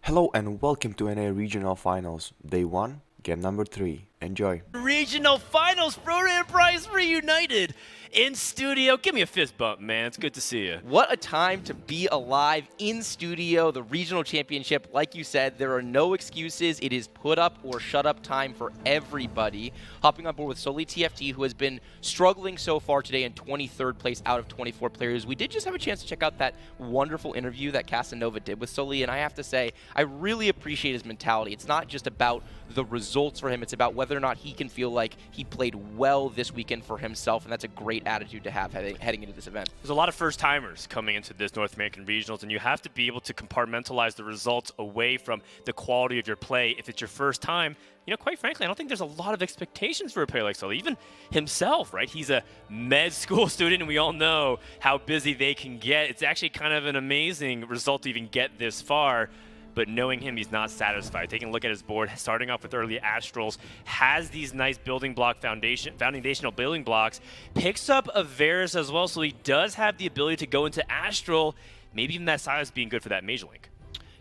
Hello and welcome to NA Regional Finals, Day 1, Game number 3. Enjoy. Regional Finals, Broder and Bryce reunited in studio. Give me a fist bump, man. It's good to see you. What a time to be alive in studio, the regional championship. Like you said, there are no excuses. It is put up or shut up time for everybody. Hopping on board with Sully TFT, who has been struggling so far today in 23rd place out of 24 players. We did just have a chance to check out that wonderful interview that Casanova did with Sully, and I have to say, I really appreciate his mentality. It's not just about the results for him, it's about whether or not he can feel like he played well this weekend for himself, and that's a great attitude to have heading into this event. There's a lot of first-timers coming into this North American Regionals, and you have to be able to compartmentalize the results away from the quality of your play. If it's your first time, you know, quite frankly, I don't think there's a lot of expectations for a player like Sully. Even himself, right? He's a med school student, and we all know how busy they can get. It's actually kind of an amazing result to even get this far. But knowing him, he's not satisfied. Taking a look at his board, starting off with early Astrals, has these nice building block foundational building blocks, picks up a Varus as well, so he does have the ability to go into Astral, maybe even that Silas being good for that Mage Link.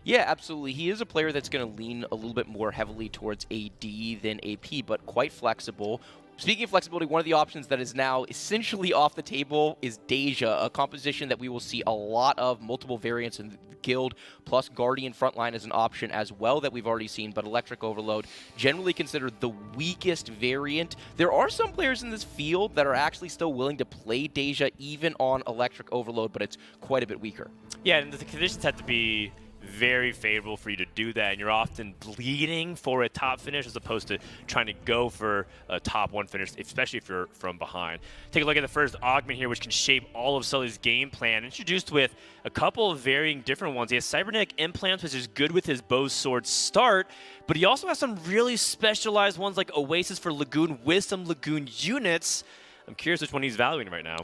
Yeah, absolutely. He is a player that's going to lean a little bit more heavily towards AD than AP, but quite flexible. Speaking of flexibility, one of the options that is now essentially off the table is Deja, a composition that we will see a lot of, multiple variants in the guild, plus Guardian frontline as an option as well that we've already seen, but Electric Overload, generally considered the weakest variant. There are some players in this field that are actually still willing to play Deja even on Electric Overload, but it's quite a bit weaker. Yeah, and the conditions have to be very favorable for you to do that, and you're often bleeding for a top finish as opposed to trying to go for a top one finish, especially if you're from behind. Take a look at the first augment here, which can shape all of Sully's game plan. Introduced with a couple of varying different ones. He has cybernetic implants, which is good with his bow sword start, but he also has some really specialized ones like Oasis for Lagoon with some Lagoon units. I'm curious which one he's valuing right now.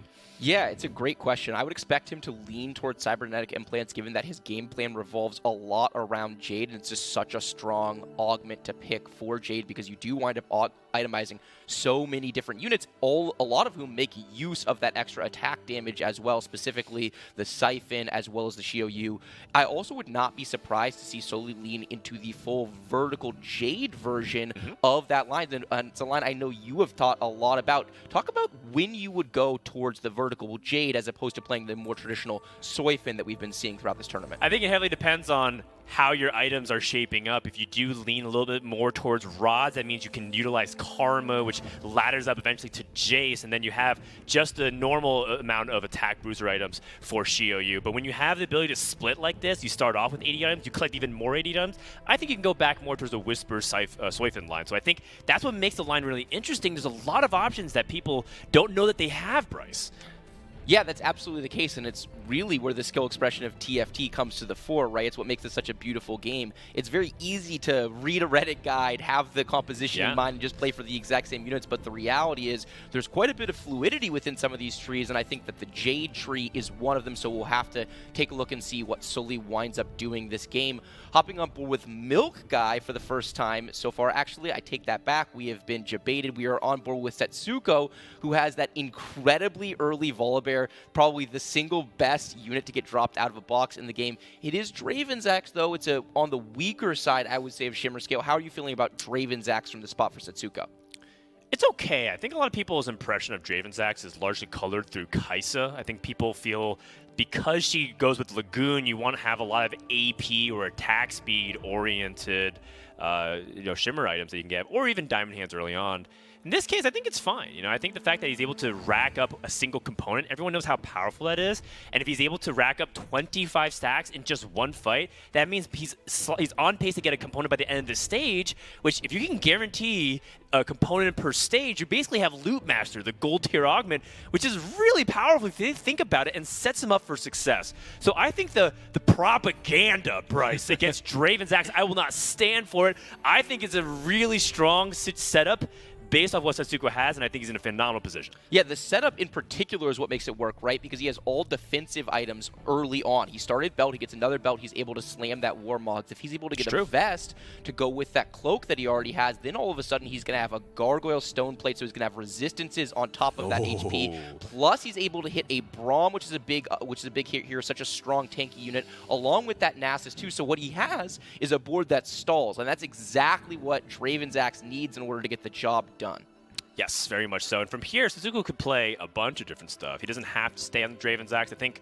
Yeah, it's a great question. I would expect him to lean towards cybernetic implants given that his game plan revolves a lot around Jade, and it's just such a strong augment to pick for Jade because you do wind up itemizing so many different units, a lot of whom make use of that extra attack damage as well, specifically the Siphon as well as the Shio. I also would not be surprised to see Sully lean into the full vertical Jade version of that line. And it's a line I know you have thought a lot about. Talk about when you would go towards the vertical Jade as opposed to playing the more traditional Siphon that we've been seeing throughout this tournament. I think it heavily depends on how your items are shaping up. If you do lean a little bit more towards rods, that means you can utilize Karma, which ladders up eventually to Jace, and then you have just a normal amount of attack bruiser items for Shio. But when you have the ability to split like this, you start off with 80 items, you collect even more 80 items, I think you can go back more towards the Whisper Siphon line. So I think that's what makes the line really interesting. There's a lot of options that people don't know that they have, Bryce. Yeah, that's absolutely the case, and it's really where the skill expression of TFT comes to the fore, right? It's what makes this such a beautiful game. It's very easy to read a Reddit guide, have the composition in mind, and just play for the exact same units, but the reality is there's quite a bit of fluidity within some of these trees, and I think that the Jade tree is one of them, so we'll have to take a look and see what Sully winds up doing this game. Hopping on board with Milk Guy for the first time so far. Actually, I take that back. We have been debated. We are on board with Setsuko, who has that incredibly early Volibear, probably the single best unit to get dropped out of a box in the game. It is Draven's Axe, though. It's on the weaker side, I would say, of Shimmer Scale. How are you feeling about Draven's Axe from the spot for Setsuko? It's okay. I think a lot of people's impression of Draven's Axe is largely colored through Kaisa. I think people feel because she goes with Lagoon, you want to have a lot of AP or attack speed oriented Shimmer items that you can get, or even Diamond Hands early on. In this case, I think it's fine. I think the fact that he's able to rack up a single component, everyone knows how powerful that is. And if he's able to rack up 25 stacks in just one fight, that means he's on pace to get a component by the end of the stage, which if you can guarantee a component per stage, you basically have Loot Master, the gold tier augment, which is really powerful if you think about it and sets him up for success. So I think the propaganda, Bryce, against Draven's Axe, I will not stand for it. I think it's a really strong setup based off what Setsuko has, and I think he's in a phenomenal position. Yeah, the setup in particular is what makes it work, right? Because he has all defensive items early on. He started belt, he gets another belt, he's able to slam that Warmogs. If he's able to get a vest to go with that cloak that he already has, then all of a sudden he's going to have a gargoyle stone plate, so he's going to have resistances on top of that HP. Plus he's able to hit a Braum, which is a big hit here, such a strong tanky unit, along with that Nasus too. So what he has is a board that stalls, and that's exactly what Draven's Axe needs in order to get the job done. Yes, very much so. And from here, Setsuko could play a bunch of different stuff. He doesn't have to stay on the Draven's Axe. I think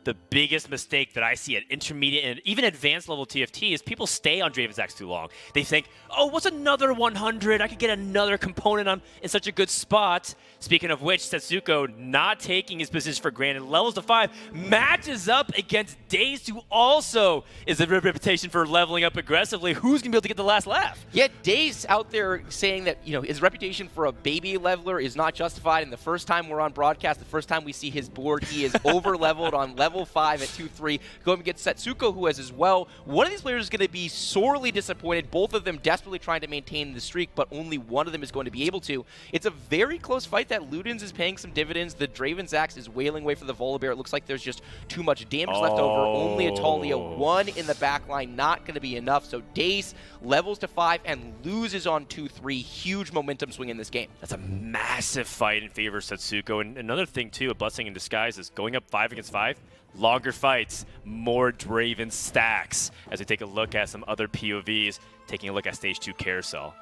the biggest mistake that I see at intermediate and even advanced level TFT is people stay on Draven's Axe too long. They think, oh, what's another 100? I could get another component. I'm in such a good spot. Speaking of which, Setsuko not taking his position for granted. Levels to 5, matches up against Daze, who also is a reputation for leveling up aggressively. Who's going to be able to get the last laugh? Yeah, Daze out there saying that, you know, his reputation for a baby leveler is not justified. And the first time we're on broadcast, the first time we see his board, he is over-leveled on level 5 at 2-3. Going against Setsuko, who has as well. One of these players is going to be sorely disappointed. Both of them desperately trying to maintain the streak, but only one of them is going to be able to. It's a very close fight that Ludens is paying some dividends. The Draven's Axe is wailing away for the Volibear. It looks like there's just too much damage left over. Only a Talia 1 in the back line, not going to be enough. So Daze levels to 5 and loses on 2-3. Huge momentum swing in this game. That's a massive fight in favor of Setsuko. And another thing, too, a blessing in disguise is going up 5 against 5. Longer fights, more Draven stacks. As we take a look at some other POVs, taking a look at Stage 2 Carousel.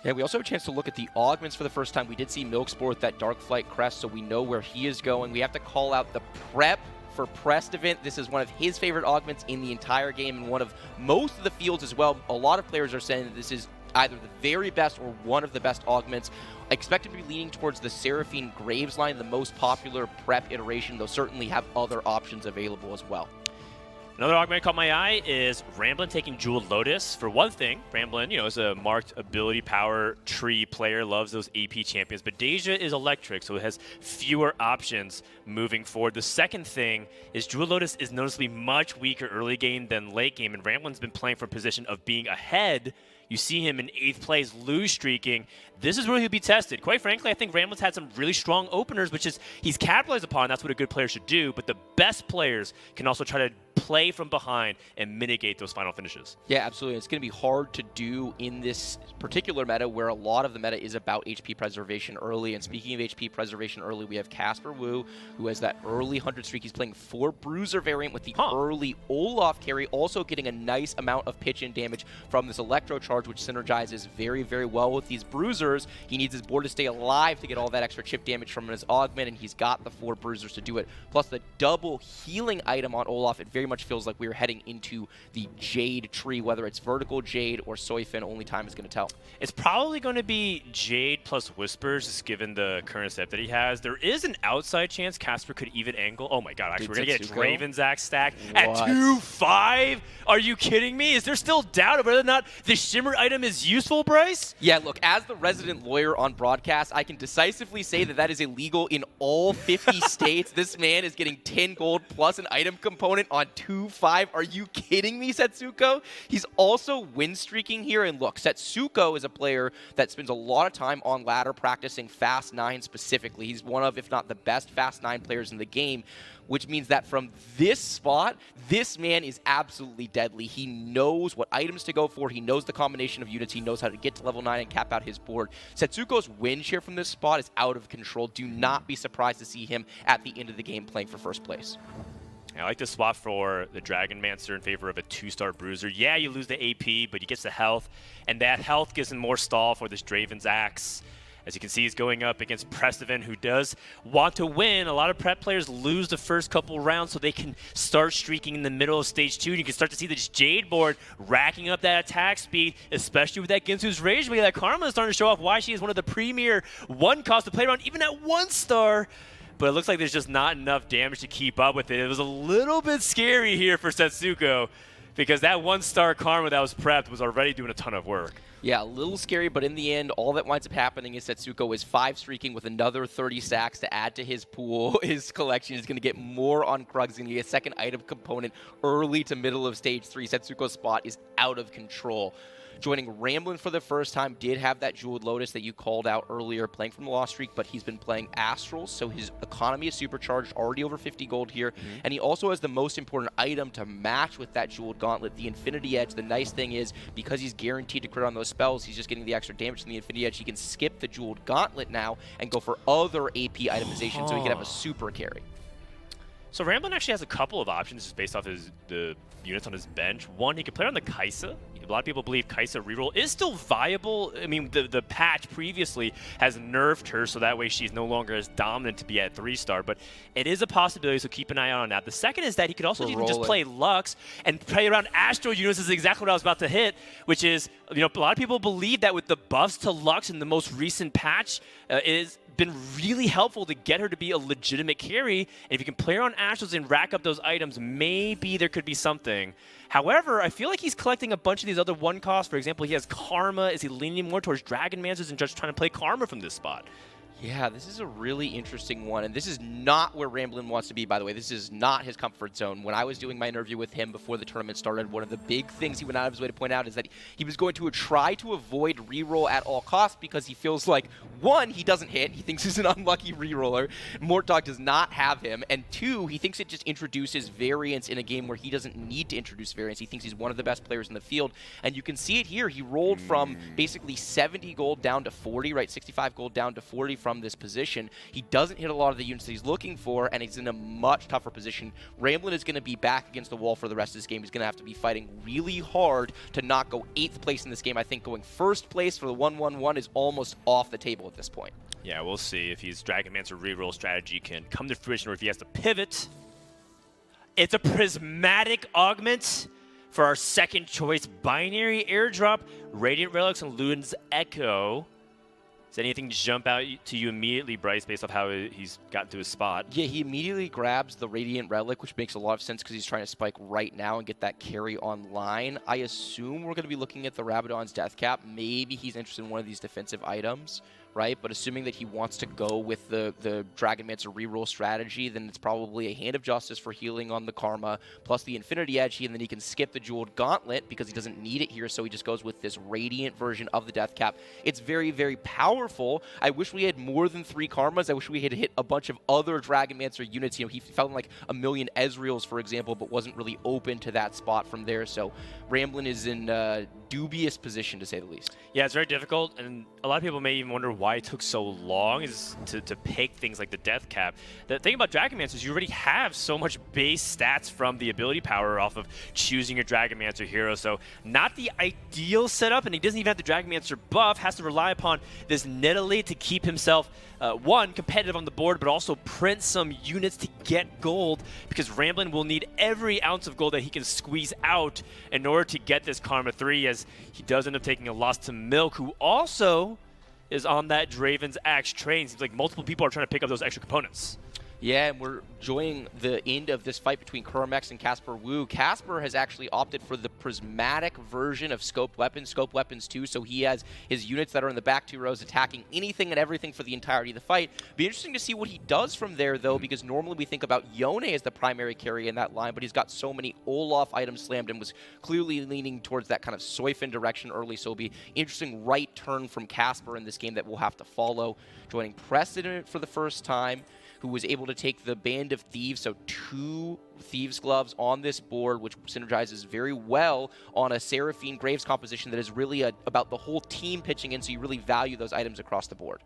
Yeah, we also have a chance to look at the augments for the first time. We did see Milkspore with that Dark Flight crest, so we know where he is going. We have to call out the prep for Prest event. This is one of his favorite augments in the entire game and one of most of the fields as well. A lot of players are saying that this is either the very best or one of the best augments. I expect to be leaning towards the Seraphine Graves line, the most popular prep iteration, though certainly have other options available as well. Another augment caught my eye is Ramblin taking Jeweled Lotus. For one thing, Ramblin, is a marked ability power tree player, loves those AP champions, but Deja is electric, so it has fewer options moving forward. The second thing is Jeweled Lotus is noticeably much weaker early game than late game, and Ramblin's been playing from a position of being ahead. You see him in 8th place, lose streaking. This is where he'll be tested. Quite frankly, I think Ramblin's had some really strong openers, which is he's capitalized upon. That's what a good player should do. But the best players can also try to play from behind and mitigate those final finishes. Yeah, absolutely. It's going to be hard to do in this particular meta where a lot of the meta is about HP preservation early. And speaking of HP preservation early, we have Casper Wu, who has that early 100 streak. He's playing 4 Bruiser variant with the early Olaf carry, also getting a nice amount of pitch and damage from this Electro Charge, which synergizes very, very well with these Bruisers. He needs his board to stay alive to get all that extra chip damage from his augment, and he's got the 4 Bruisers to do it. Plus the double healing item on Olaf, it very much feels like we're heading into the Jade tree, whether it's vertical Jade or Soyfin, only time is going to tell. It's probably going to be Jade plus Whispers, just given the current step that he has. There is an outside chance Casper could even angle. Oh my god, actually, we're going to get a Draven's Axe stack at 2-5? Are you kidding me? Is there still doubt of whether or not the Shimmer item is useful, Bryce? Yeah, look, as the resident lawyer on broadcast, I can decisively say that that is illegal in all 50 states. This man is getting 10 gold plus an item component on 2-5. Are you kidding me, Setsuko? He's also win streaking here. And look, Setsuko is a player that spends a lot of time on ladder practicing Fast 9 specifically. He's one of, if not the best Fast 9 players in the game, which means that from this spot, this man is absolutely deadly. He knows what items to go for. He knows the combination of units. He knows how to get to level 9 and cap out his board. Setsuko's win share from this spot is out of control. Do not be surprised to see him at the end of the game playing for first place. I like this swap for the Dragonmancer in favor of a 2-star Bruiser. Yeah, you lose the AP, but he gets the health, and that health gives him more stall for this Draven's Axe. As you can see, he's going up against Prestivan, who does want to win. A lot of prep players lose the first couple rounds so they can start streaking in the middle of Stage 2. And you can start to see this Jade board racking up that attack speed, especially with that Ginsu's Rage. That Karma is starting to show off why she is one of the premier one-cost to play around, even at 1-star. But it looks like there's just not enough damage to keep up with it. It was a little bit scary here for Setsuko. because that 1-star Karma that was prepped was already doing a ton of work. Yeah, a little scary, but in the end, all that winds up happening is Setsuko is 5-streaking with another 30 stacks to add to his pool. His collection is going to get more on Krug. He's going to get a second item component early to middle of stage 3. Setsuko's spot is out of control. Joining Ramblin' for the first time, did have that Jeweled Lotus that you called out earlier, playing from the Lost Streak, but he's been playing Astrals, so his economy is supercharged, already over 50 gold here, and he also has the most important item to match with that Jeweled Gauntlet, the Infinity Edge. The nice thing is, because he's guaranteed to crit on those spells, he's just getting the extra damage from the Infinity Edge. He can skip the Jeweled Gauntlet now and go for other AP itemization, so he can have a super carry. So Ramblin' actually has a couple of options just based off the units on his bench. One, he could play on the Kaisa. A lot of people believe Kaisa reroll is still viable. I mean, the patch previously has nerfed her, so that way she's no longer as dominant to be at 3-star, but it is a possibility, so keep an eye out on that. The second is that he could also even just play Lux and play around Astro units. Is exactly what I was about to hit, which is, you know, a lot of people believe that with the buffs to Lux in the most recent patch, is been really helpful to get her to be a legitimate carry. And if you can play her on Astros and rack up those items, maybe there could be something. However, I feel like he's collecting a bunch of these other 1-costs. For example, he has Karma. Is he leaning more towards Dragon Mancers and just trying to play Karma from this spot? Yeah, this is a really interesting one, and this is not where Ramblin' wants to be, by the way. This is not his comfort zone. When I was doing my interview with him before the tournament started, one of the big things he went out of his way to point out is that he was going to try to avoid reroll at all costs because he feels like, one, he doesn't hit. He thinks he's an unlucky reroller. Mortdog does not have him. And two, he thinks it just introduces variance in a game where he doesn't need to introduce variance. He thinks he's one of the best players in the field. And you can see it here. He rolled from basically 70 gold down to 40, right? 65 gold down to 40 from this position. He doesn't hit a lot of the units that he's looking for, and he's in a much tougher position. Ramblin' is going to be back against the wall for the rest of this game. He's going to have to be fighting really hard to not go 8th place in this game. I think going 1st place for the 1-1-1 is almost off the table at this point. Yeah, we'll see if his Dragon Mancer reroll strategy can come to fruition or if he has to pivot. It's a prismatic augment for our second choice binary airdrop, Radiant Relics and Luden's Echo. Does anything jump out to you immediately, Bryce, based off how he's gotten to his spot? Yeah, he immediately grabs the Radiant Relic, which makes a lot of sense because he's trying to spike right now and get that carry online. I assume we're going to be looking at the Rabadon's Death Cap. Maybe he's interested in one of these defensive items, right? But assuming that he wants to go with the Dragon Mancer reroll strategy, then it's probably a Hand of Justice for healing on the Karma, plus the Infinity Edge, and then he can skip the Jeweled Gauntlet because he doesn't need it here, so he just goes with this Radiant version of the Death Cap. It's very, very powerful. I wish we had more than 3 Karmas. I wish we had hit a bunch of other Dragon Mancer units. You know, he felt like a million Ezreals, for example, but wasn't really open to that spot from there, so Ramblin' is in a dubious position, to say the least. Yeah, it's very difficult, and a lot of people may even wonder why it took so long is to pick things like the Death Cap. The thing about Dragon Mancer is you already have so much base stats from the ability power off of choosing your Dragon Mancer hero, so not the ideal setup, and he doesn't even have the Dragon Mancer buff, has to rely upon this Nidalee to keep himself, one, competitive on the board, but also print some units to get gold, because Ramblin' will need every ounce of gold that he can squeeze out in order to get this Karma 3, as he does end up taking a loss to Milk, who also is on that Draven's Axe train. Seems like multiple people are trying to pick up those extra components. Yeah, and we're enjoying the end of this fight between Kurum and Casper Wu. Casper has actually opted for the prismatic version of Scope Weapons 2, so he has his units that are in the back 2 rows attacking anything and everything for the entirety of the fight. Be interesting to see what he does from there, though, because normally we think about Yone as the primary carry in that line, but he's got so many Olaf items slammed and was clearly leaning towards that kind of Soifin direction early, so it'll be interesting right turn from Casper in this game that we'll have to follow. Joining Precedent for the first time, who was able to take the Band of Thieves, so 2 Thieves Gloves on this board, which synergizes very well on a Seraphine Graves composition that is really about the whole team pitching in, so you really value those items across the board.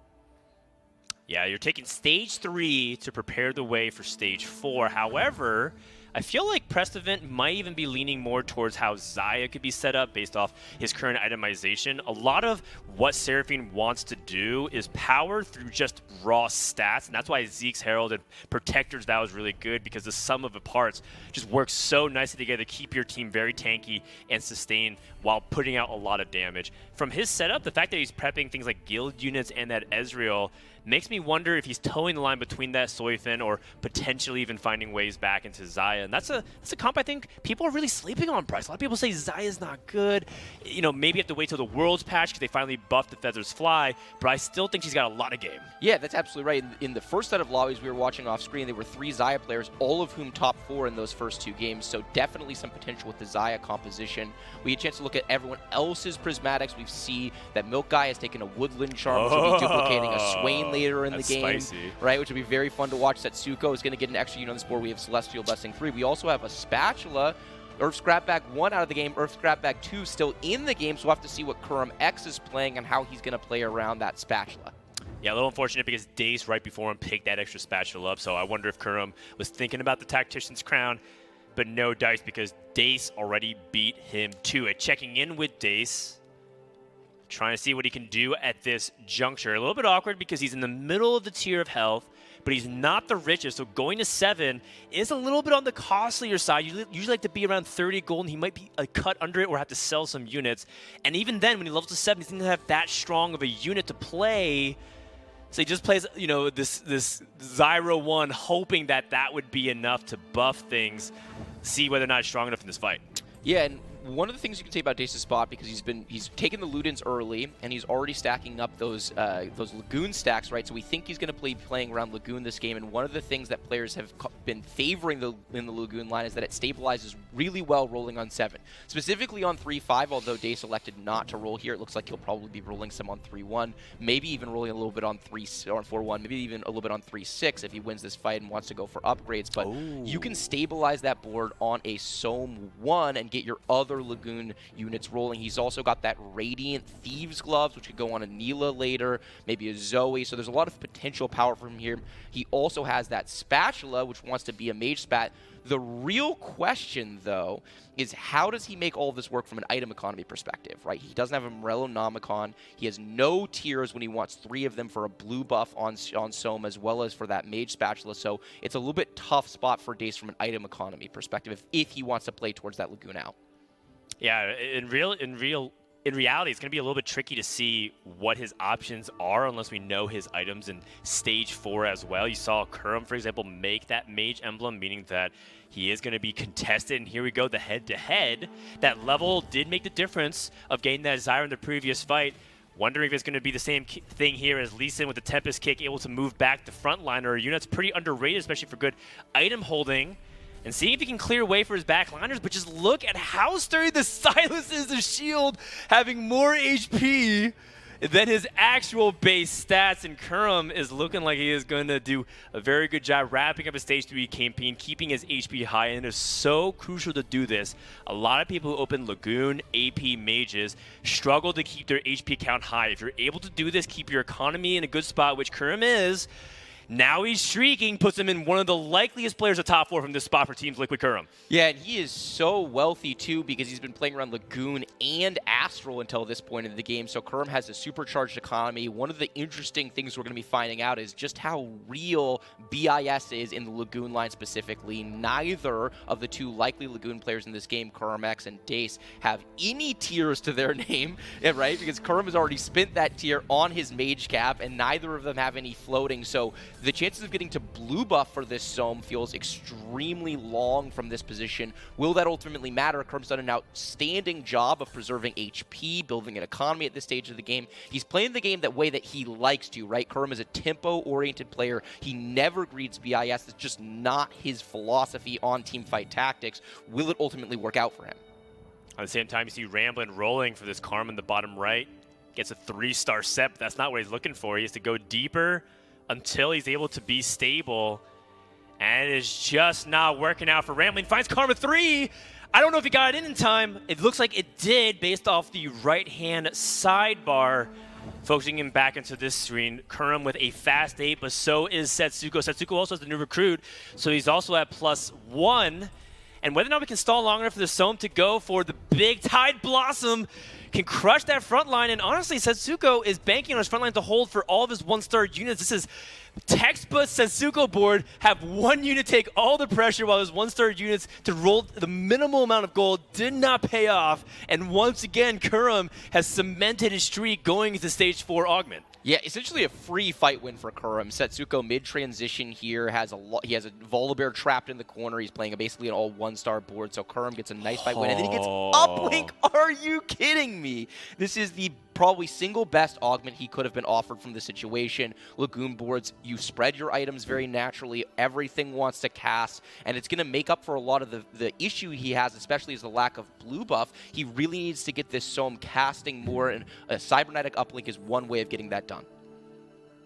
Yeah, you're taking stage 3 to prepare the way for stage 4. However, I feel like Prestovent might even be leaning more towards how Xayah could be set up based off his current itemization. A lot of what Seraphine wants to do is power through just raw stats, and that's why Zeke's Herald and Protector's Vow is really good, because the sum of the parts just works so nicely together to keep your team very tanky and sustain while putting out a lot of damage. From his setup, the fact that he's prepping things like guild units and that Ezreal makes me wonder if he's towing the line between that Soyfin or potentially even finding ways back into Xayah. And that's a comp I think people are really sleeping on, Bryce. A lot of people say Xayah's not good. You know, maybe you have to wait till the Worlds patch because they finally buffed the Feathers Fly, but I still think she's got a lot of game. Yeah, that's absolutely right. In the first set of lobbies we were watching off screen, there were 3 Xayah players, all of whom top 4 in those first 2 games, so definitely some potential with the Xayah composition. We had a chance to look at everyone else's prismatics. We see that Milk Guy has taken a Woodland Charm, which will be duplicating a Swain later in the game, right? Which will be very fun to watch. Setsuko is going to get an extra unit on this board. We have Celestial Blessing 3. We also have a Spatula. Earth Scrapback 1 out of the game, Earth Scrapback 2 still in the game, so we'll have to see what Kurum X is playing and how he's going to play around that Spatula. Yeah, a little unfortunate because Dace right before him picked that extra Spatula up, so I wonder if Kurum was thinking about the Tactician's Crown, but no dice because Dace already beat him to it. Checking in with Dace, trying to see what he can do at this juncture. A little bit awkward because he's in the middle of the tier of health, but he's not the richest, so going to 7 is a little bit on the costlier side. You usually like to be around 30 gold, and he might be a cut under it or have to sell some units. And even then, when he levels to 7, he's going to have that strong of a unit to play. So he just plays, you know, this Zyro 1, hoping that that would be enough to buff things, see whether or not it's strong enough in this fight. Yeah, and one of the things you can say about Dace's spot, because he's taken the Ludens early, and he's already stacking up those Lagoon stacks, right? So we think he's going to be playing around Lagoon this game, and one of the things that players have been favoring in the Lagoon line is that it stabilizes really well rolling on 7. Specifically on 3-5, although Dace elected not to roll here, it looks like he'll probably be rolling some on 3-1, maybe even rolling a little bit on 4-1, maybe even a little bit on 3-6 if he wins this fight and wants to go for upgrades. But you can stabilize that board on a Sohm 1 and get your other Lagoon units rolling. He's also got that Radiant Thieves Gloves, which could go on a Neela later, maybe a Zoe, so there's a lot of potential power from here. He also has that Spatula, which wants to be a Mage Spat. The real question, though, is how does he make all of this work from an item economy perspective, right? He doesn't have a Morellonomicon. He has no tiers when he wants 3 of them for a blue buff on Sohm, as well as for that Mage Spatula, so it's a little bit tough spot for Dace from an item economy perspective if he wants to play towards that Lagoon out. Yeah, in reality, it's going to be a little bit tricky to see what his options are unless we know his items in Stage 4 as well. You saw Kurum, for example, make that Mage Emblem, meaning that he is going to be contested. And here we go, the head-to-head. That level did make the difference of getting that Zyra in the previous fight. Wondering if it's going to be the same thing here as Lee Sin with the Tempest Kick, able to move back the front liner. A unit that's pretty underrated, especially for good item holding. And seeing if he can clear way for his backliners, but just look at how sturdy the Silas is, the shield, having more HP than his actual base stats. And Kurum is looking like he is going to do a very good job wrapping up his Stage 3 campaign, keeping his HP high, and it is so crucial to do this. A lot of people who open Lagoon AP mages struggle to keep their HP count high. If you're able to do this, keep your economy in a good spot, which Kurum is. Now he's streaking, puts him in one of the likeliest players of top 4 from this spot for teams Liquid Kurum. Yeah, and he is so wealthy too because he's been playing around Lagoon and Astral until this point in the game. So Kurum has a supercharged economy. One of the interesting things we're going to be finding out is just how real BIS is in the Lagoon line specifically. Neither of the 2 likely Lagoon players in this game, Kurum X and Dace, have any tiers to their name, right? Because Kurum has already spent that tier on his Mage Cap, and neither of them have any floating. So the chances of getting to blue buff for this Sohm feels extremely long from this position. Will that ultimately matter? Kurum's done an outstanding job of preserving HP, building an economy at this stage of the game. He's playing the game that way that he likes to, right? Kurum is a tempo-oriented player. He never greets BIS. It's just not his philosophy on teamfight tactics. Will it ultimately work out for him? At the same time, you see Ramblin rolling for this Karma in the bottom right. Gets a 3-star set, but that's not what he's looking for. He has to go deeper until he's able to be stable, and it is just not working out for Rambling. Finds Karma 3. I don't know if he got it in time. It looks like it did based off the right-hand sidebar. Focusing him back into this screen. Kurum with a fast 8, but so is Setsuko. Setsuko also has the new recruit, so he's also at +1. And whether or not we can stall long enough for the Sohm to go for the big Tide Blossom, can crush that front line. And honestly, Setsuko is banking on his front line to hold for all of his one-star units. This is textbook Setsuko board. Have one unit take all the pressure while his one-star units to roll the minimal amount of gold did not pay off. And once again, Kurum has cemented his streak going into stage 4 augment. Yeah, essentially a free fight win for Kurum. Setsuko mid-transition here he has a Volibear trapped in the corner. He's playing basically an all one-star board, so Kurum gets a nice fight win, and then he gets uplink. Are you kidding me? This is the probably single best augment he could have been offered from the situation. Lagoon boards, you spread your items very naturally. Everything wants to cast, and it's going to make up for a lot of the issue he has, especially is the lack of blue buff. He really needs to get this Sohm casting more, and a cybernetic uplink is one way of getting that done.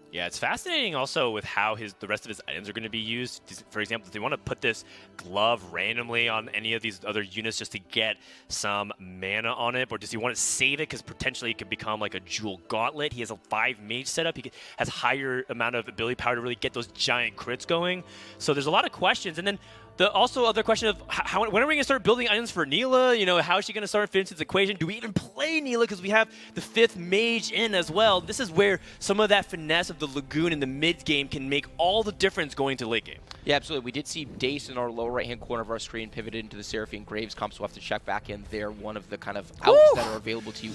Yeah, it's fascinating also with how the rest of his items are going to be used. For example, if they want to put this glove randomly on any of these other units just to get some mana on it, or does he want to save it because potentially it could become like a Jewel Gauntlet? He has a 5 mage setup. He has higher amount of ability power to really get those giant crits going. So there's a lot of questions. And then the also other question of when are we going to start building items for Neela? You know, how is she going to start fit into this equation? Do we even play Neela because we have the 5th mage in as well? This is where some of that finesse of the Lagoon in the mid game can make all the difference going to late game. Yeah, absolutely. We did see Dace in our lower right-hand corner of our screen pivoted into the Seraphine Graves comp, so we'll have to check back in there. One of the kind of outs that are available to you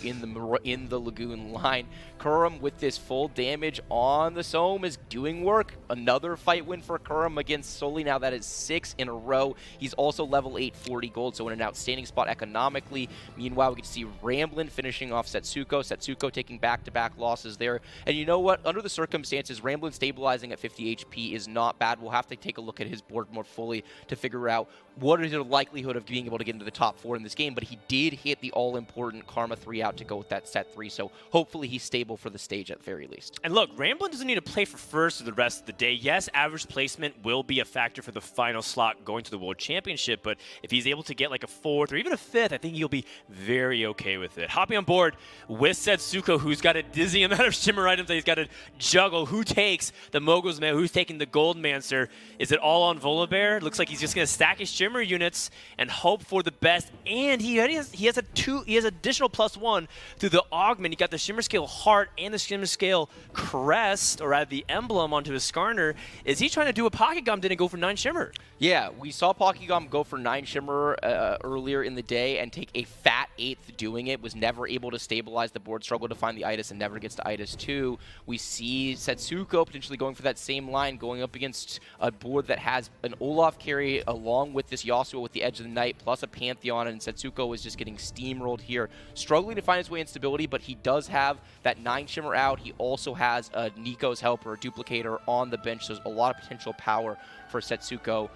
in the Lagoon line. Kurum with this full damage on the Sohm is doing work. Another fight win for Kurum against Soli. Now that is 6 in a row. He's also level 8, 40 gold, so in an outstanding spot economically. Meanwhile, we get to see Ramblin finishing off Setsuko. Setsuko taking back-to-back losses there. And you know what? Under the circumstances, Ramblin stabilizing at 50 HP is not bad. We'll have to take a look at his board more fully to figure out what is the likelihood of being able to get into the top 4 in this game, but he did hit the all-important Karma 3 out to go with that set 3, so hopefully he's stable for the stage at the very least. And look, Ramblin doesn't need to play for first for the rest of the day. Yes, average placement will be a factor for the final slot going to the World Championship, but if he's able to get like a 4th or even a 5th, I think he'll be very okay with it. Hopping on board with Setsuko, who's got a dizzy amount of shimmer items that he's got to juggle. Who takes the Mogul's Man? Who's taking the Goldmancer? Is it all on Volibear? Looks like he's just going to stack his shimmer units and hope for the best. And he has additional +1 through the augment. He got the shimmer scale heart and the shimmer scale crest, or rather the emblem, onto his Skarner. Is he trying to do what Pokegum did and go for 9 shimmer? Yeah, we saw Pokegum go for 9 shimmer earlier in the day and take a fat 8th doing it. Was never able to stabilize the board, struggled to find the Itis, and never gets to Itis 2. We see Setsuko potentially going for that same line, going up against a board that has an Olaf carry along with this Yasuo with the Edge of the Night, plus a Pantheon, and Setsuko is just getting steamrolled here. Struggling to find his way in stability, but he does have that 9 shimmer out. He also has a Nico's Helper, a Duplicator on the bench, so there's a lot of potential power for Setsuko.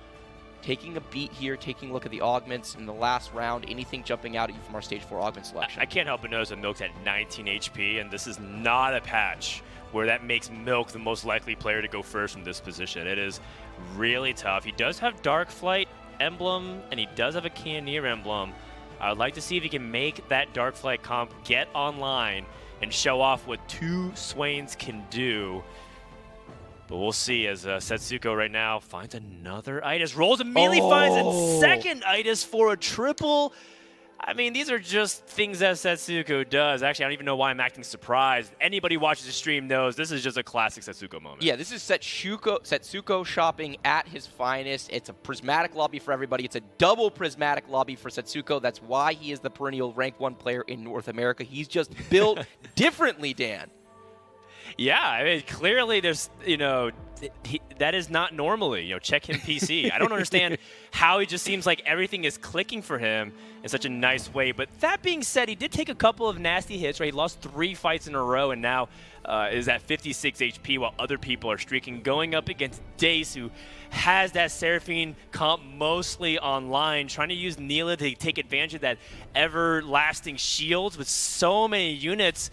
Taking a beat here, taking a look at the augments in the last round. Anything jumping out at you from our stage 4 augment selection? I can't help but notice that Milk's at 19 HP, and this is not a patch where that makes Milk the most likely player to go first from this position. It is really tough. He does have Dark Flight emblem, and he does have a Cannoneer emblem. I would like to see if he can make that Dark Flight comp get online and show off what 2 Swains can do. But we'll see as Setsuko right now finds another Itis. Rolls immediately, finds a second Itis for a triple. I mean, these are just things that Setsuko does. Actually, I don't even know why I'm acting surprised. Anybody who watches the stream knows this is just a classic Setsuko moment. Yeah, this is Setsuko shopping at his finest. It's a prismatic lobby for everybody. It's a double prismatic lobby for Setsuko. That's why he is the perennial rank 1 player in North America. He's just built differently, Dan. Yeah, I mean, clearly there's, that is not normally, check him PC. I don't understand how it just seems like everything is clicking for him in such a nice way. But that being said, he did take a couple of nasty hits, right? He lost 3 fights in a row and now is at 56 HP while other people are streaking, going up against Dace, who has that Seraphine comp mostly online, trying to use Neela to take advantage of that everlasting shields with so many units.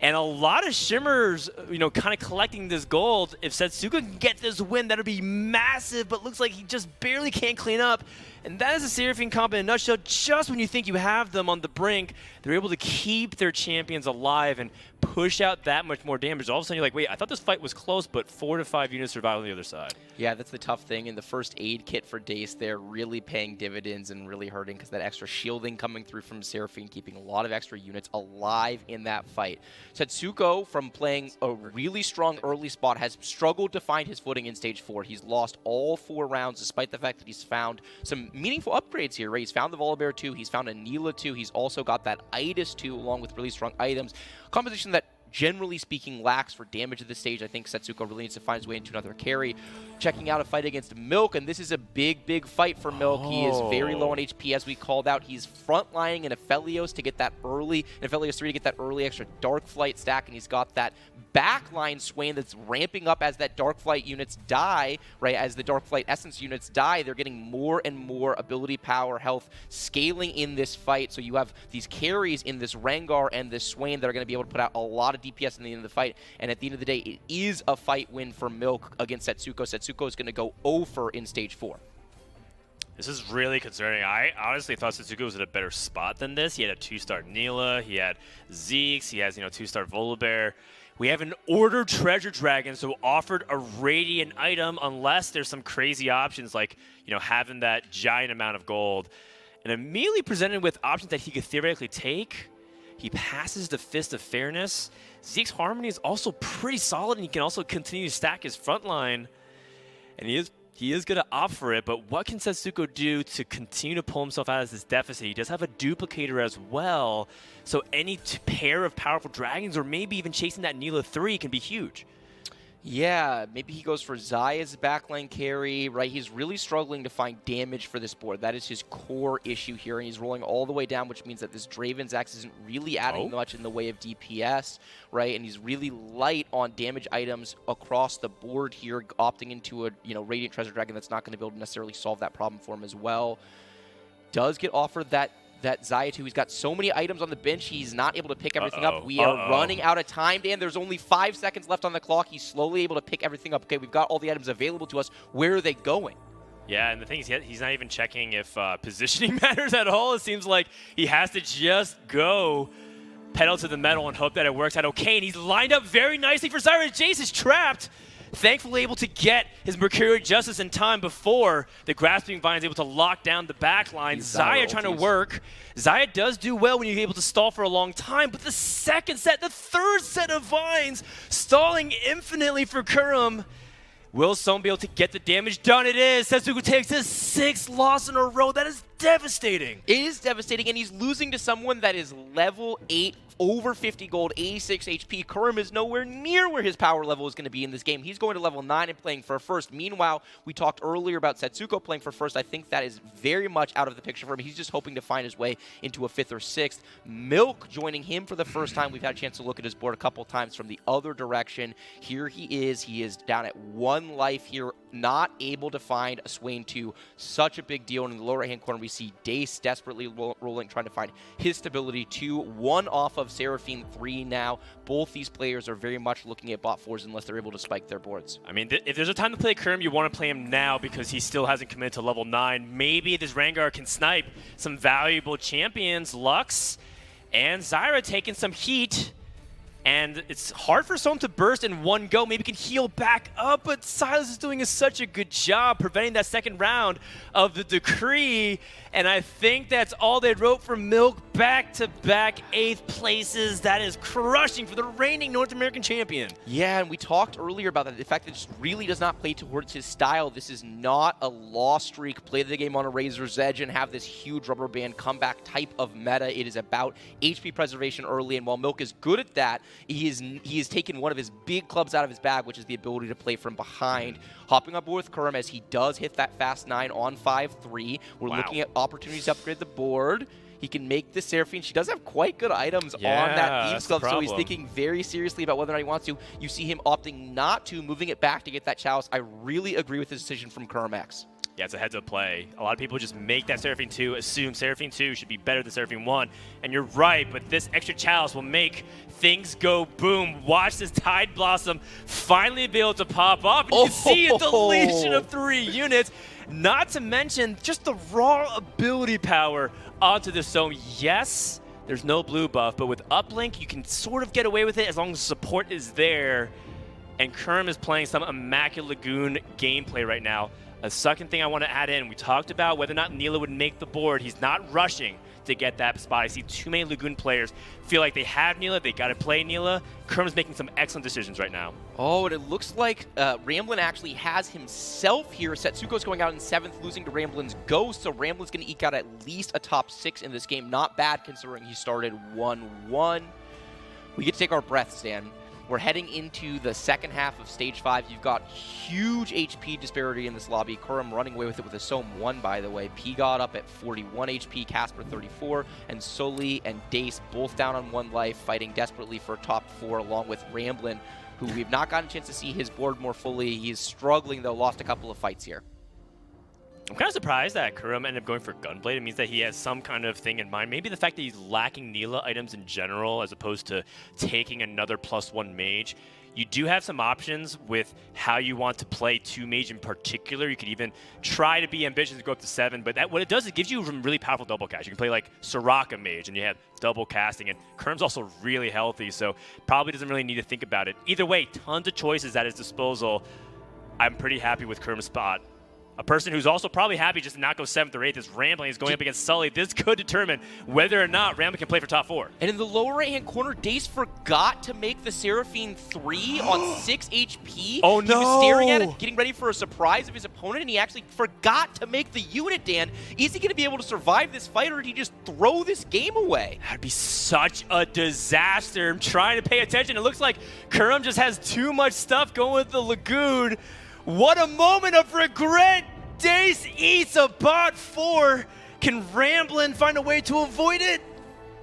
And a lot of shimmers, kind of collecting this gold. If Setsuko can get this win, that would be massive, but looks like he just barely can't clean up And that is a Seraphine comp in a nutshell. Just when you think you have them on the brink, they're able to keep their champions alive and push out that much more damage. All of a sudden, you're like, wait, I thought this fight was close, but 4 to 5 units survive on the other side. Yeah, that's the tough thing. And the first aid kit for Dace there really paying dividends and really hurting because that extra shielding coming through from Seraphine, keeping a lot of extra units alive in that fight. Setsuko, from playing a really strong early spot, has struggled to find his footing in Stage 4. He's lost all 4 rounds, despite the fact that he's found some meaningful upgrades here, right? He's found the Volibear 2, he's found a Neela 2, he's also got that Itis 2 along with really strong items. Composition that, generally speaking, lacks for damage at this stage. I think Setsuko really needs to find his way into another carry. Checking out a fight against Milk, and this is a big, big fight for Milk. He is very low on HP, as we called out. He's frontlining in Aphelios to get that early, in Aphelios 3 to get that early extra Dark Flight stack, and he's got that backline Swain that's ramping up as that Dark Flight units die, right? As the Dark Flight Essence units die, they're getting more and more ability, power, health, scaling in this fight. So you have these carries in this Rengar and this Swain that are going to be able to put out a lot of DPS in the end of the fight. And at the end of the day, it is a fight win for Milk against Setsuko. Setsuko is going to go over in Stage 4. This is really concerning. I honestly thought Setsuko was in a better spot than this. He had a 2-star Neela, he had Zeke's, he has, 2-star Volibear. We have an Order Treasure Dragon, so offered a Radiant item unless there's some crazy options like, having that giant amount of gold. And immediately presented with options that he could theoretically take. He passes the Fist of Fairness. Zeke's Harmony is also pretty solid, and he can also continue to stack his front line. And he is going to opt for it, but what can Setsuko do to continue to pull himself out of this deficit? He does have a duplicator as well, so any pair of powerful dragons or maybe even chasing that Neela 3 can be huge. Yeah, maybe he goes for Zaya's backline carry, right? He's really struggling to find damage for this board. That is his core issue here, and he's rolling all the way down, which means that this Draven's Axe isn't really adding much in the way of DPS, right? And he's really light on damage items across the board here, opting into a, Radiant Treasure Dragon that's not going to be able to necessarily solve that problem for him as well. Does get offered that Zaya 2. He's got so many items on the bench, he's not able to pick everything up. We are running out of time, Dan. There's only 5 seconds left on the clock. He's slowly able to pick everything up. Okay, we've got all the items available to us. Where are they going? Yeah, and the thing is, he's not even checking if positioning matters at all. It seems like he has to just go pedal to the metal and hope that it works out okay. And he's lined up very nicely for Zyra. Jace is trapped. Thankfully able to get his Mercurial Justice in time before the Grasping Vine is able to lock down the back line. Zaya trying to work. Zaya does do well when you're able to stall for a long time, but the second set, the third set of Vines, stalling infinitely for Kurum. Will Sohn be able to get the damage done? It is. Setsuko takes his 6th loss in a row. That is devastating. It is devastating, and he's losing to someone that is level 8, over 50 gold, 86 HP. Kurum is nowhere near where his power level is going to be in this game. He's going to level 9 and playing for first. Meanwhile, we talked earlier about Setsuko playing for first. I think that is very much out of the picture for him. He's just hoping to find his way into a 5th or 6th. Milk joining him for the first time. We've had a chance to look at his board a couple times from the other direction. Here he is. He is down at 1 life here, not able to find a Swain 2. Such a big deal. And in the lower right-hand corner, we see Dace desperately rolling, trying to find his stability 2. 1 off of Seraphine 3 now. Both these players are very much looking at bot 4s unless they're able to spike their boards. I mean, if there's a time to play Kurum, you want to play him now because he still hasn't committed to level 9. Maybe this Rengar can snipe some valuable champions. Lux and Zyra taking some heat. And it's hard for Sohn to burst in one go. Maybe can heal back up, but Silas is doing such a good job preventing that second round of the decree. And I think that's all they wrote for Milk. Back-to-back 8th places. That is crushing for the reigning North American champion. Yeah, and we talked earlier about that. The fact that it just really does not play towards his style. This is not a loss streak, play the game on a razor's edge and have this huge rubber band comeback type of meta. It is about HP preservation early, and while Milk is good at that, he has taken one of his big clubs out of his bag, which is the ability to play from behind. Hopping up with Kurum as he does hit that fast 9 on 5-3. We're looking at opportunities to upgrade the board. He can make the Seraphine. She does have quite good items on that Thieves Club, so he's thinking very seriously about whether or not he wants to. You see him opting not to, moving it back to get that Chalice. I really agree with his decision from Kurum X. Yeah, it's a heads-up play. A lot of people just make that Seraphine 2, assume Seraphine 2 should be better than Seraphine 1. And you're right, but this extra Chalice will make things go boom. Watch this Tide Blossom finally be able to pop off. And you can see a deletion of 3 units. Not to mention just the raw ability power onto this zone. Yes, there's no blue buff, but with uplink, you can sort of get away with it as long as support is there. And Kurum is playing some Immaculate Lagoon gameplay right now. A second thing I want to add in, we talked about whether or not Neela would make the board. He's not rushing to get that spot. I see too many Lagoon players feel like they have Neela, they got to play Neela. Kurum's making some excellent decisions right now. Oh, and it looks like Ramblin actually has himself here. Setsuko's going out in 7th, losing to Ramblin's Ghost, so Ramblin's going to eke out at least a top 6 in this game. Not bad considering he started 1-1. We get to take our breaths, Dan. We're heading into the second half of Stage 5. You've got huge HP disparity in this lobby. Kurum running away with it with a Sohm 1, by the way. P got up at 41 HP, Casper 34, and Soli and Dace both down on 1 life, fighting desperately for top 4, along with Ramblin, who we've not gotten a chance to see his board more fully. He's struggling, though, lost a couple of fights here. I'm kind of surprised that Kurum ended up going for Gunblade. It means that he has some kind of thing in mind. Maybe the fact that he's lacking Neela items in general as opposed to taking another +1 mage. You do have some options with how you want to play 2 mage in particular. You could even try to be ambitious and go up to 7, but what it does, it gives you some really powerful double cast. You can play like Soraka mage and you have double casting, and Kurum's also really healthy, so probably doesn't really need to think about it. Either way, tons of choices at his disposal. I'm pretty happy with Kurum's spot. A person who's also probably happy just to not go 7th or 8th is Rambling. He's going up against Sully. This could determine whether or not Rambling can play for top 4. And in the lower right-hand corner, Dace forgot to make the Seraphine 3 on 6 HP. Oh, no! He was staring at it, getting ready for a surprise of his opponent, and he actually forgot to make the unit, Dan. Is he going to be able to survive this fight, or did he just throw this game away? That'd be such a disaster. I'm trying to pay attention. It looks like Kurum just has too much stuff going with the Lagoon. What a moment of regret! Dace eats a bot 4. Can Ramblin find a way to avoid it?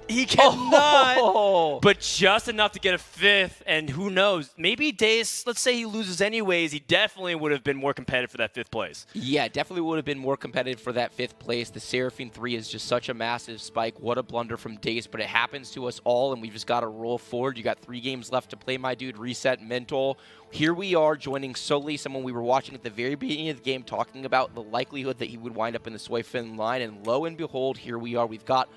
He cannot, but just enough to get a 5th, and who knows, maybe Dace, let's say he loses anyways, he definitely would have been more competitive for that 5th place. Yeah, definitely would have been more competitive for that 5th place. The Seraphine 3 is just such a massive spike. What a blunder from Dace, but it happens to us all, and we've just got to roll forward. You got 3 games left to play, my dude. Reset mental. Here we are joining Soli, someone we were watching at the very beginning of the game, talking about the likelihood that he would wind up in the Soifin line, and lo and behold, here we are. We've got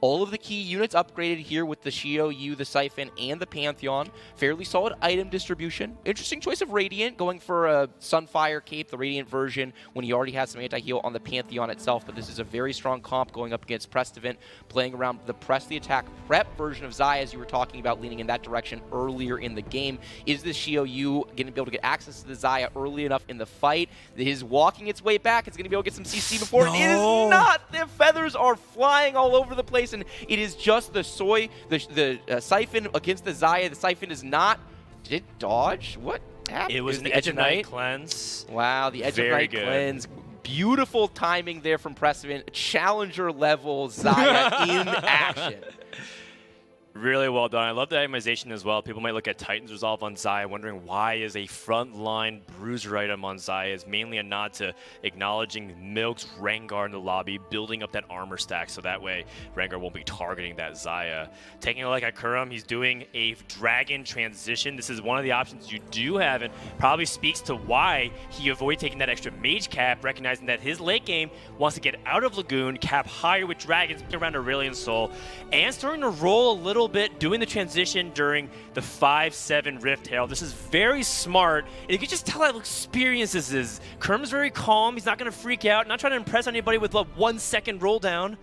all of the key units upgraded here with the Shio, Yu, the Siphon, and the Pantheon. Fairly solid item distribution. Interesting choice of Radiant, going for a Sunfire Cape, the Radiant version, when he already has some anti-heal on the Pantheon itself. But this is a very strong comp going up against Prestivant, playing around the Press the Attack prep version of Xayah, as you were talking about, leaning in that direction earlier in the game. Is this Shio Yu going to be able to get access to the Xayah early enough in the fight? Is walking its way back. It's going to be able to get some CC before. No. It is not. The feathers are flying all over the place, and it is just the Siphon against the Xayah. The Siphon is not. Did it dodge? What happened? It was an Edge of Night cleanse. Wow, the Edge of Very Night good. cleanse. Beautiful timing there from Prestivant. Challenger level Xayah in action. Really well done. I love the itemization as well. People might look at Titan's Resolve on Xayah, wondering why is a frontline bruiser item on Xayah. It's mainly a nod to acknowledging Milk's Rengar in the lobby, building up that armor stack so that way Rengar won't be targeting that Xayah. Taking a look at Kurum, he's doing a dragon transition. This is one of the options you do have, and probably speaks to why he avoided taking that extra mage cap, recognizing that his late game wants to get out of Lagoon, cap higher with dragons around Aurelion Soul, and starting to roll a little bit, doing the transition during the 5-7 Rift Herald. This is very smart, and you can just tell how experienced this is. Kurum's very calm. He's not going to freak out, not trying to impress anybody with a 1-second roll down.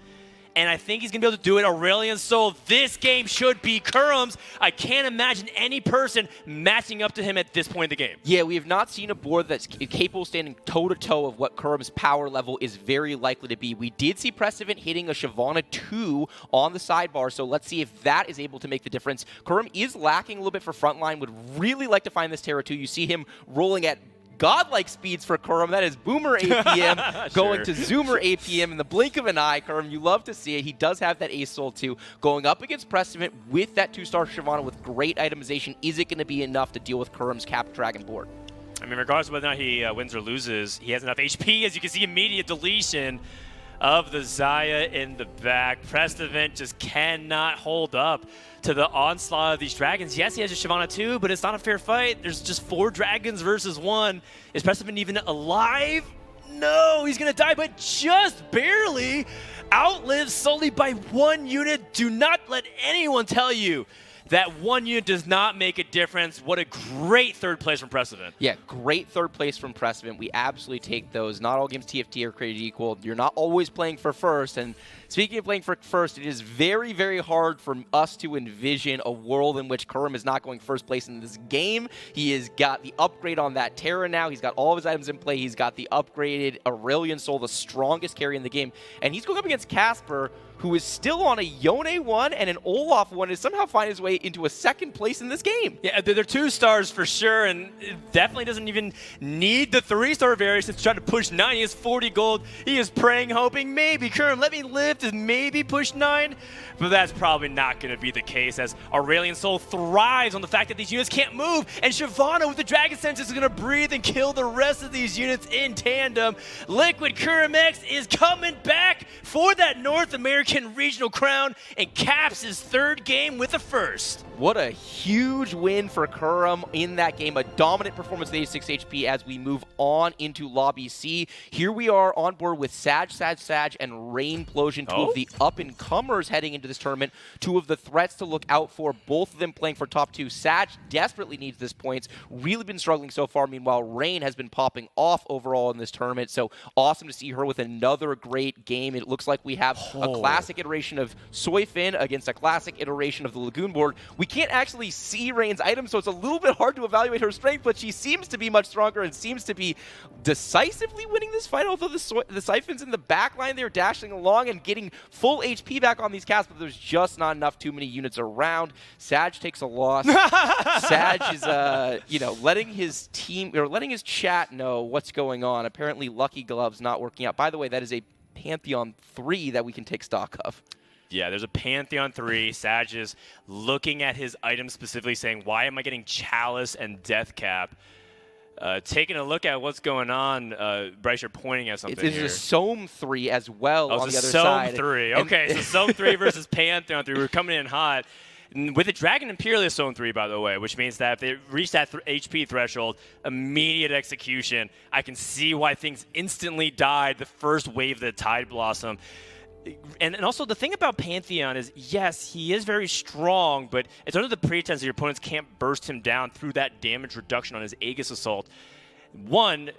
And I think he's going to be able to do it. Aurelion Soul, this game should be Kurum's. I can't imagine any person matching up to him at this point in the game. Yeah, we have not seen a board that's capable of standing toe-to-toe of what Kurum's power level is very likely to be. We did see Prestivant hitting a Shyvana 2 on the sidebar, so let's see if that is able to make the difference. Kurum is lacking a little bit for frontline, would really like to find this Terra 2. You see him rolling at godlike speeds for Kurum. That is Boomer APM going to Zoomer APM in the blink of an eye. Kurum, you love to see it. He does have that Ace Soul too. Going up against Prestivant with that 2-star Shyvana with great itemization, is it going to be enough to deal with Kurum's Cap Dragon board? I mean, regardless of whether or not he wins or loses, he has enough HP. As you can see, immediate deletion of the Xayah in the back. Prestivant just cannot hold up to the onslaught of these dragons. Yes, he has a Shyvana too, but it's not a fair fight. There's just 4 dragons versus 1. Is Prestivant even alive? no, he's going to die, but just barely. Outlives solely by 1 unit. Do not let anyone tell you that 1 unit does not make a difference. What a great third place from Precedent. Yeah, great third place from Precedent. We absolutely take those. Not all games TFT are created equal. You're not always playing for first. And speaking of playing for first, it is very, very hard for us to envision a world in which Kurum is not going first place in this game. He has got the upgrade on that Terra now. He's got all of his items in play. He's got the upgraded Aurelion Soul, the strongest carry in the game. And he's going up against Casper, who is still on a Yone 1 and an Olaf 1, and somehow find his way into a second place in this game. Yeah, they're 2 stars for sure, and it definitely doesn't even need the 3-star variation to try to push 9. He has 40 gold. He is praying, hoping, maybe, Kurum, let me live to maybe push 9. But that's probably not going to be the case, as Aurelion Soul thrives on the fact that these units can't move, and Shyvana with the Dragon Sense is going to breathe and kill the rest of these units in tandem. Liquid Kurum X is coming back for that North American regional crown and caps his 3rd game with a first. What a huge win for Kurum in that game. A dominant performance with 86 HP as we move on into Lobby C. Here we are on board with Sag, and Rainplosion, 2 of the up-and-comers heading into this tournament. 2 of the threats to look out for, both of them playing for top 2. Sag desperately needs this points. Really been struggling so far. Meanwhile, Rain has been popping off overall in this tournament. So awesome to see her with another great game. It looks like we have a classic iteration of Soifin against a classic iteration of the Lagoon board. We can't actually see Rain's items, so it's a little bit hard to evaluate her strength, but she seems to be much stronger and seems to be decisively winning this fight, although the Siphons in the back line, they're dashing along and getting full HP back on these casts, but there's just not enough, too many units around. Sag takes a loss. Sag is, letting his team, or letting his chat know what's going on. Apparently Lucky Gloves not working out. By the way, that is a Pantheon 3 that we can take stock of. Yeah, there's a Pantheon 3. Sag is looking at his items specifically saying, why am I getting Chalice and Death Cap? Taking a look at what's going on, Bryce, you're pointing at something here. It's a Sohm 3 as well on the other Sohm side. 3. Okay, so Sohm 3 versus Pantheon 3. We're coming in hot. With the Dragon Imperialist Zone 3, by the way, which means that if they reach that HP threshold, immediate execution. I can see why things instantly died the first wave of the Tide Blossom. And also, the thing about Pantheon is, yes, he is very strong, but it's under the pretense that your opponents can't burst him down through that damage reduction on his Aegis Assault. One,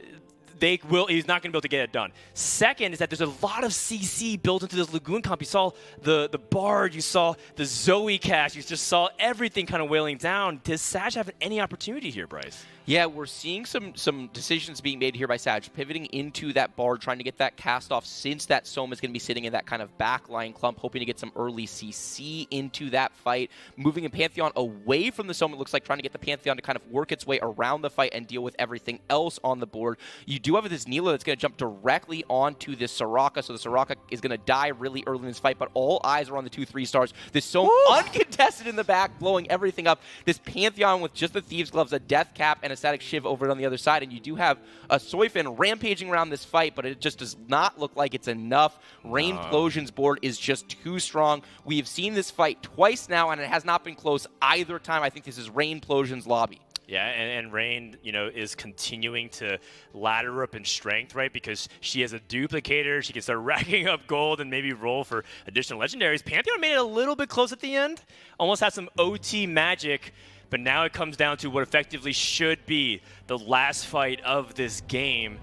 he's not going to be able to get it done. Second is that there's a lot of CC built into this Lagoon comp. You saw the Bard, you saw the Zoe cast, you just saw everything kind of wailing down. Does Sag have any opportunity here, Bryce? Yeah, we're seeing some decisions being made here by Sag, pivoting into that Bard, trying to get that cast off since that Soma is going to be sitting in that kind of backline clump, hoping to get some early CC into that fight. Moving a Pantheon away from the Soma, it looks like trying to get the Pantheon to kind of work its way around the fight and deal with everything else on the board. You do have this Neela that's going to jump directly onto this Soraka, so the Soraka is going to die really early in this fight, but all eyes are on the 2-3 stars. This Soma uncontested in the back, blowing everything up. This Pantheon with just the Thieves' Gloves, a Death Cap, and a Static Shiv over on the other side, and you do have a Soifin rampaging around this fight, but it just does not look like it's enough. Rainplosion's board is just too strong. We have seen this fight twice now, and it has not been close either time. I think this is Rainplosion's lobby. Yeah, and Rain, is continuing to ladder up in strength, right? Because she has a duplicator. She can start racking up gold and maybe roll for additional legendaries. Pantheon made it a little bit close at the end. Almost had some OT magic. But now it comes down to what effectively should be the last fight of this game.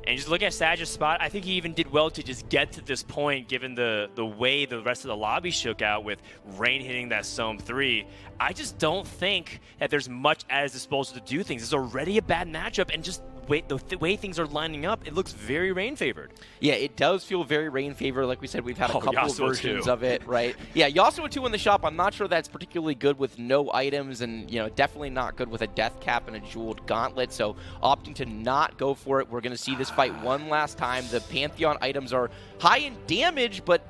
And just look at Sag's spot. I think he even did well to just get to this point, given the way the rest of the lobby shook out with Rain hitting that Sohm 3. I just don't think that there's much at his disposal to do things. It's already a bad matchup, and just the way things are lining up, it looks very Rain favored. Yeah, it does feel very Rain favored. Like we said, we've had a couple of versions too. of it, right? Yeah, Yasuo 2 in the shop. I'm not sure that's particularly good with no items, and definitely not good with a Death Cap and a Jeweled Gauntlet. So opting to not go for it. We're going to see this fight one last time. The Pantheon items are high in damage, but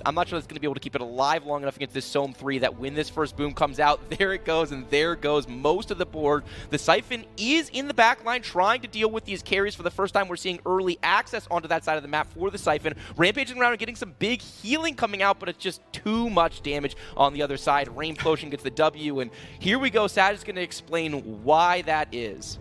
I'm not sure that's going to be able to keep it alive long enough against this Sohm 3. That when this first boom comes out, there it goes, and there goes most of the board. The Siphon is in the back line trying to deal with these carries. For the first time, we're seeing early access onto that side of the map for the Siphon. Rampaging around and getting some big healing coming out, but it's just too much damage on the other side. Rainplosion gets the W, and here we go. Sag is going to explain why that is.